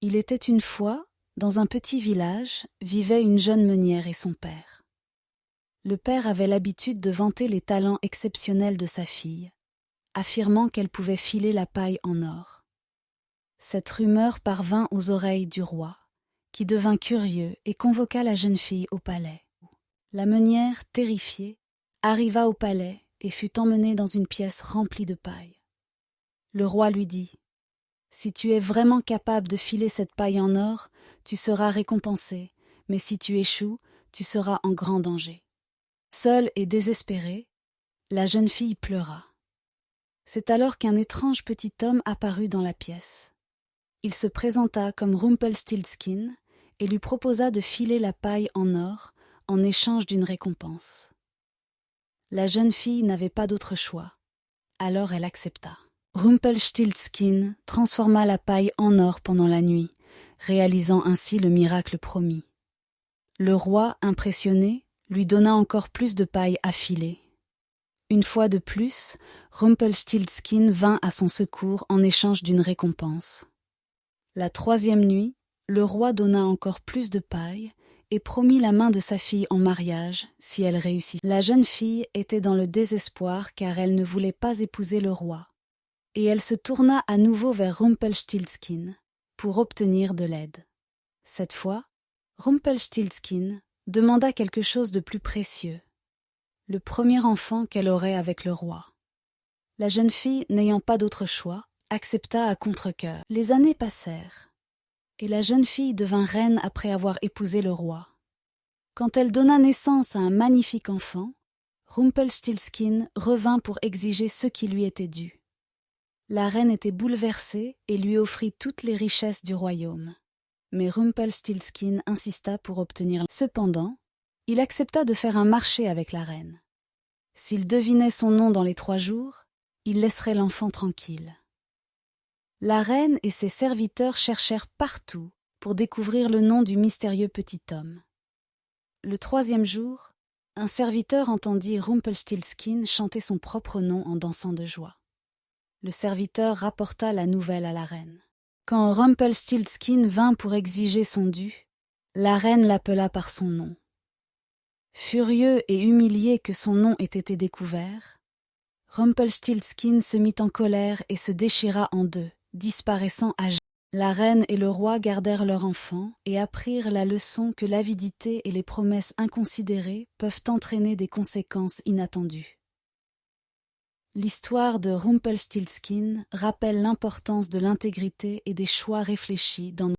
Il était une fois, dans un petit village, vivaient une jeune meunière et son père. Le père avait l'habitude de vanter les talents exceptionnels de sa fille, affirmant qu'elle pouvait filer la paille en or. Cette rumeur parvint aux oreilles du roi, qui devint curieux et convoqua la jeune fille au palais. La meunière, terrifiée, arriva au palais et fut emmenée dans une pièce remplie de paille. Le roi lui dit « Si tu es vraiment capable de filer cette paille en or, tu seras récompensée, mais si tu échoues, tu seras en grand danger. » Seule et désespérée, la jeune fille pleura. C'est alors qu'un étrange petit homme apparut dans la pièce. Il se présenta comme Rumpelstiltskin et lui proposa de filer la paille en or en échange d'une récompense. La jeune fille n'avait pas d'autre choix, alors elle accepta. Rumpelstiltskin transforma la paille en or pendant la nuit, réalisant ainsi le miracle promis. Le roi, impressionné, lui donna encore plus de paille à filer. Une fois de plus, Rumpelstiltskin vint à son secours en échange d'une récompense. La troisième nuit, le roi donna encore plus de paille et promit la main de sa fille en mariage si elle réussissait. La jeune fille était dans le désespoir car elle ne voulait pas épouser le roi, et elle se tourna à nouveau vers Rumpelstiltskin pour obtenir de l'aide. Cette fois, Rumpelstiltskin demanda quelque chose de plus précieux, le premier enfant qu'elle aurait avec le roi. La jeune fille, n'ayant pas d'autre choix, accepta à contre-cœur. Les années passèrent, et la jeune fille devint reine après avoir épousé le roi. Quand elle donna naissance à un magnifique enfant, Rumpelstiltskin revint pour exiger ce qui lui était dû. La reine était bouleversée et lui offrit toutes les richesses du royaume. Mais Rumpelstiltskin insista pour obtenir. Cependant, il accepta de faire un marché avec la reine. S'il devinait son nom dans les 3 jours, il laisserait l'enfant tranquille. La reine et ses serviteurs cherchèrent partout pour découvrir le nom du mystérieux petit homme. Le 3e jour, un serviteur entendit Rumpelstiltskin chanter son propre nom en dansant de joie. Le serviteur rapporta la nouvelle à la reine. Quand Rumpelstiltskin vint pour exiger son dû, la reine l'appela par son nom. Furieux et humilié que son nom ait été découvert, Rumpelstiltskin se mit en colère et se déchira en 2, disparaissant à jamais. La reine et le roi gardèrent leur enfant et apprirent la leçon que l'avidité et les promesses inconsidérées peuvent entraîner des conséquences inattendues. L'histoire de Rumpelstiltskin rappelle l'importance de l'intégrité et des choix réfléchis dans